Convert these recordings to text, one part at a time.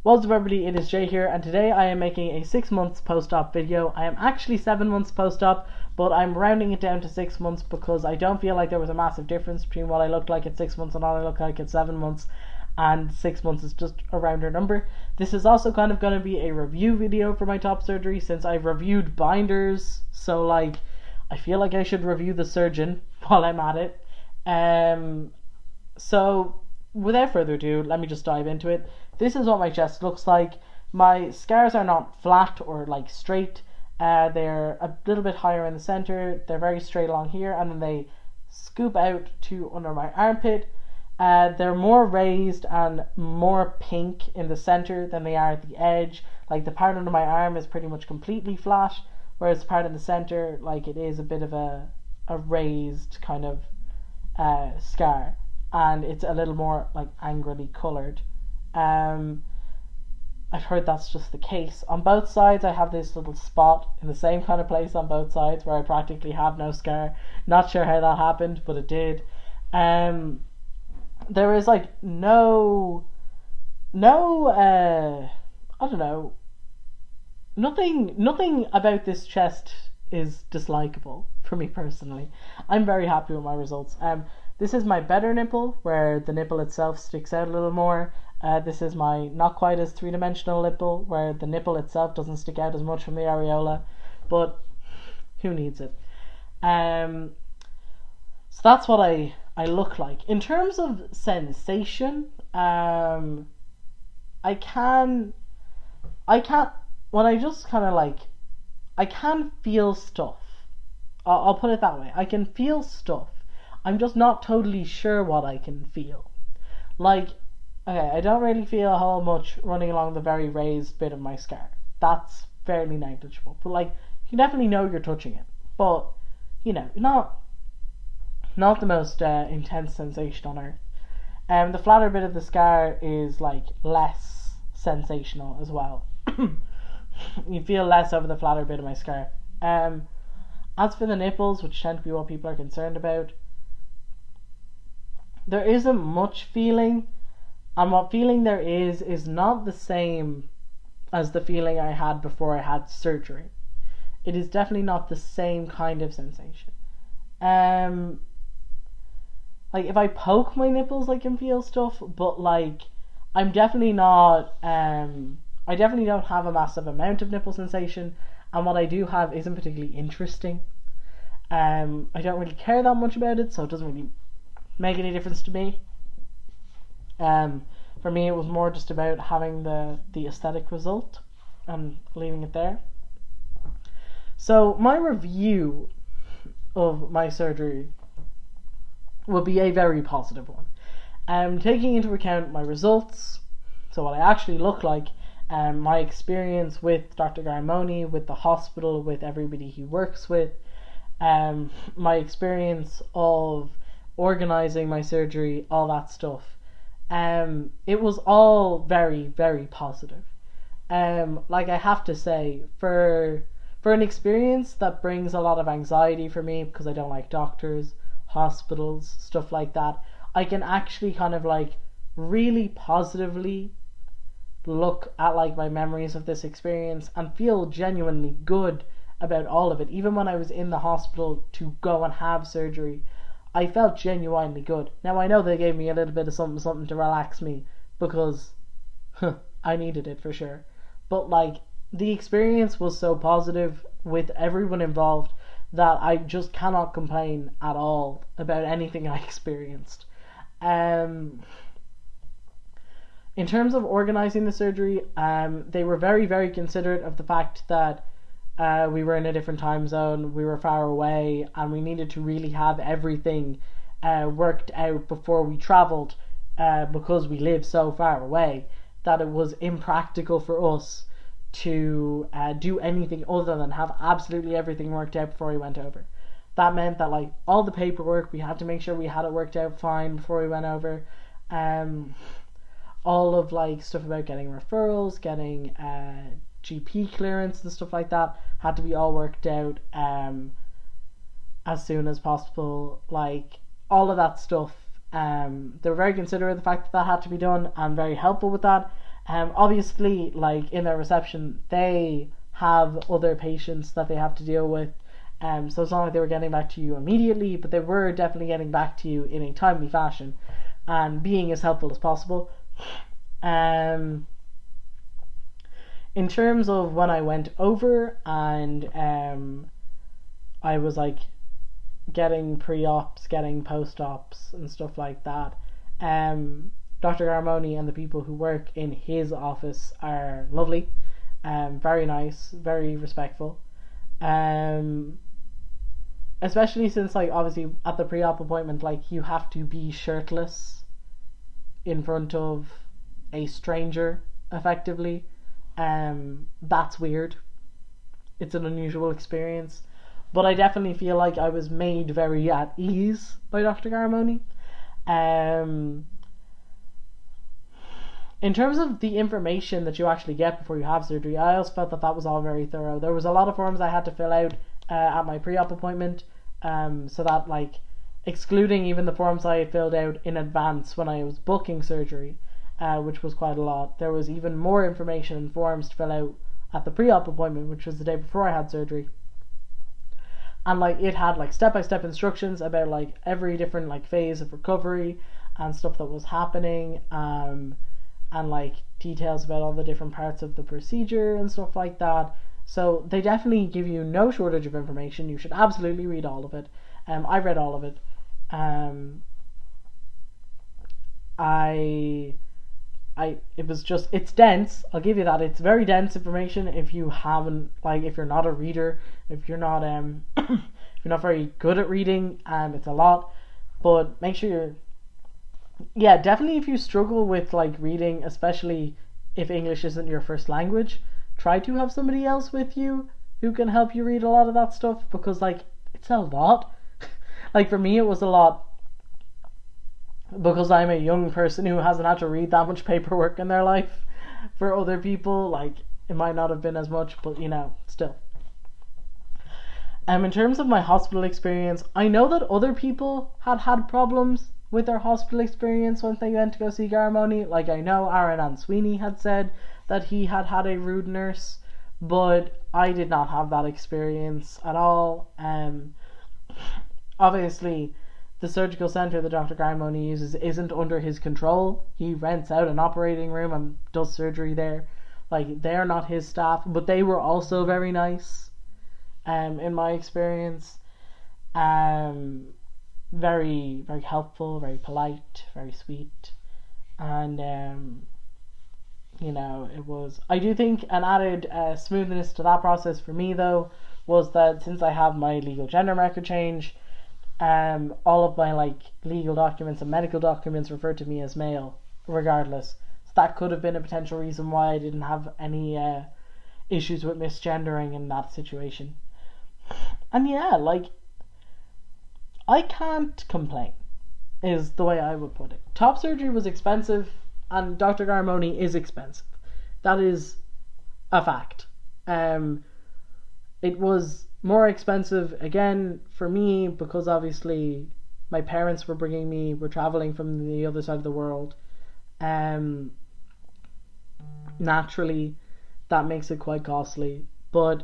What's up everybody, it is Jay here, and today I am making a 6 months post-op video. I am actually 7 months post-op, but I'm rounding it down to 6 months because I don't feel like there was a massive difference between what I looked like at 6 months and what I look like at 7 months, and 6 months is just a rounder number. This is also kind of going to be a review video for my top surgery, since I've reviewed binders, so like I feel like I should review the surgeon while I'm at it. So without further ado, let me just dive into it. This is what my chest looks like. My scars are not flat or like straight. They're a little bit higher in the center. They're very straight along here, and then they scoop out to under my armpit. They're more raised and more pink in the center than they are at the edge. Like the part under my arm is pretty much completely flat, whereas the part in the center, like it is a bit of a raised kind of scar, and it's a little more like angrily coloured. I've heard that's just the case. On both sides I have this little spot in the same kind of place on both sides where I practically have no scar. Not sure how that happened, but it did. There is like no I don't know, nothing about this chest is dislikable for me personally. I'm very happy with my results. This is my better nipple, where the nipple itself sticks out a little more. This is my not quite as three-dimensional nipple, where the nipple itself doesn't stick out as much from the areola, but who needs it? So that's what I look like. In terms of sensation, I can feel stuff. I'll put it that way. I can feel stuff. I'm just not totally sure what I can feel. Like, okay, I don't really feel a whole much running along the very raised bit of my scar. That's fairly negligible. But like, you definitely know you're touching it. But, you know, not the most intense sensation on earth. The flatter bit of the scar is like less sensational as well. You feel less over the flatter bit of my scar. As for the nipples, which tend to be what people are concerned about, there isn't much feeling, and what feeling there is not the same as the feeling I had before I had surgery. It is definitely not the same kind of sensation. Like if I poke my nipples I can feel stuff, but like I'm definitely not I definitely don't have a massive amount of nipple sensation, and what I do have isn't particularly interesting. I don't really care that much about it, so it doesn't really make any difference to me. For me it was more just about having the aesthetic result and leaving it there. So my review of my surgery will be a very positive one. Taking into account my results, so what I actually look like, my experience with Dr Garramone, with the hospital, with everybody he works with, my experience of organising my surgery, all that stuff, it was all very, very positive. Like I have to say, for an experience that brings a lot of anxiety for me, because I don't like doctors, hospitals, stuff like that, I can actually kind of like really positively look at like my memories of this experience and feel genuinely good about all of it. Even when I was in the hospital to go and have surgery, I felt genuinely good. Now I know they gave me a little bit of something to relax me, because I needed it for sure, but like the experience was so positive with everyone involved that I just cannot complain at all about anything I experienced. In terms of organising the surgery, they were very, very considerate of the fact that we were in a different time zone, we were far away, and we needed to really have everything worked out before we travelled, because we live so far away that it was impractical for us to do anything other than have absolutely everything worked out before we went over. That meant that like all the paperwork, we had to make sure we had it worked out fine before we went over. All of like stuff about getting referrals, getting GP clearance and stuff like that had to be all worked out as soon as possible. Like all of that stuff They were very considerate of the fact that had to be done and very helpful with that. Obviously, like in their reception, they have other patients that they have to deal with. So it's not like they were getting back to you immediately, but they were definitely getting back to you in a timely fashion and being as helpful as possible. In terms of when I went over and I was like getting pre-ops, getting post-ops and stuff like that, Dr. Garramone and the people who work in his office are lovely, very nice, very respectful, especially since like obviously at the pre-op appointment, like you have to be shirtless in front of a stranger effectively. That's weird. It's an unusual experience, but I definitely feel like I was made very at ease by Dr. Garramone. In terms of the information that you actually get before you have surgery, I also felt that was all very thorough. There was a lot of forms I had to fill out at my pre-op appointment, so that like excluding even the forms I had filled out in advance when I was booking surgery, which was quite a lot, there was even more information and forms to fill out at the pre-op appointment, which was the day before I had surgery. And like it had like step-by-step instructions about like every different like phase of recovery and stuff that was happening, and like details about all the different parts of the procedure and stuff like that. So they definitely give you no shortage of information. You should absolutely read all of it. I read all of it. It was just, it's dense, I'll give you that. It's very dense information if you haven't, like, if you're not a reader, if you're not if you're not very good at reading, it's a lot. But make sure you're, definitely if you struggle with like reading, especially if English isn't your first language, try to have somebody else with you who can help you read a lot of that stuff, because like it's a lot. Like for me it was a lot, because I'm a young person who hasn't had to read that much paperwork in their life. For other people, like, it might not have been as much, but you know, still. In terms of my hospital experience, I know that other people had problems with their hospital experience when they went to go see Garramone. Like, I know Aaron and Sweeney had said that he had a rude nurse, but I did not have that experience at all. Obviously, the surgical centre that Dr. Garramone uses isn't under his control. He rents out an operating room and does surgery there. Like, they're not his staff, but they were also very nice, in my experience. Very, very helpful, very polite, very sweet. And, you know, it was... I do think an added smoothness to that process for me, though, was that since I have my legal gender marker change, all of my like legal documents and medical documents refer to me as male regardless. So that could have been a potential reason why I didn't have any issues with misgendering in that situation. And yeah, like, I can't complain is the way I would put it. Top surgery was expensive, and Dr. Garramone is expensive. That is a fact. It was more expensive again for me because obviously my parents were traveling from the other side of the world. Naturally that makes it quite costly, but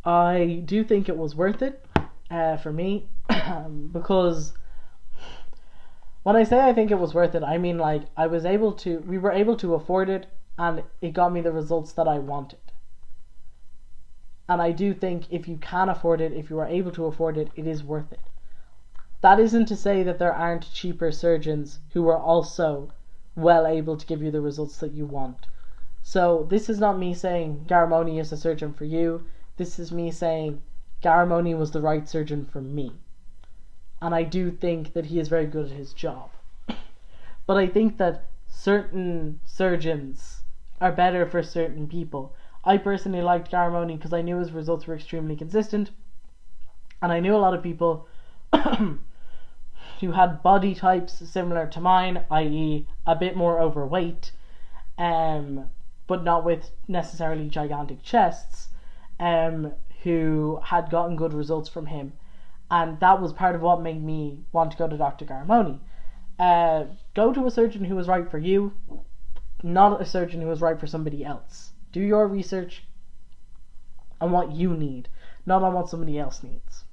I do think it was worth it for me. Because when I say I think it was worth it, I mean like we were able to afford it, and it got me the results that I wanted. And I do think if you can afford it, if you are able to afford it, it is worth it. That isn't to say that there aren't cheaper surgeons who are also well able to give you the results that you want. So this is not me saying Garramone is a surgeon for you. This is me saying Garramone was the right surgeon for me. And I do think that he is very good at his job. But I think that certain surgeons are better for certain people. I personally liked Garramone because I knew his results were extremely consistent, and I knew a lot of people who had body types similar to mine, i.e. a bit more overweight, but not with necessarily gigantic chests, who had gotten good results from him. And that was part of what made me want to go to Dr. Garramone. Go to a surgeon who is right for you, not a surgeon who is right for somebody else. Do your research on what you need, not on what somebody else needs.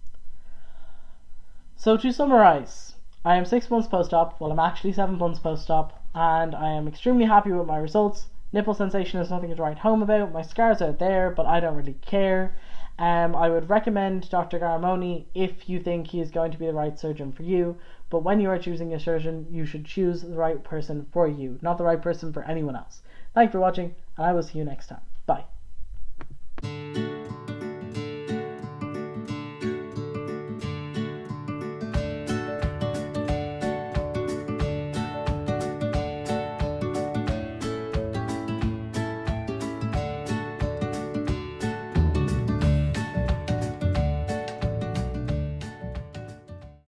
So to summarize, I am 6 months post-op. Well, I'm actually 7 months post-op, and I am extremely happy with my results. Nipple sensation is nothing to write home about. My scars are there, but I don't really care. I would recommend Dr. Garramone if you think he is going to be the right surgeon for you. But when you are choosing a surgeon, you should choose the right person for you, not the right person for anyone else. Thank you for watching, and I will see you next time. Bye.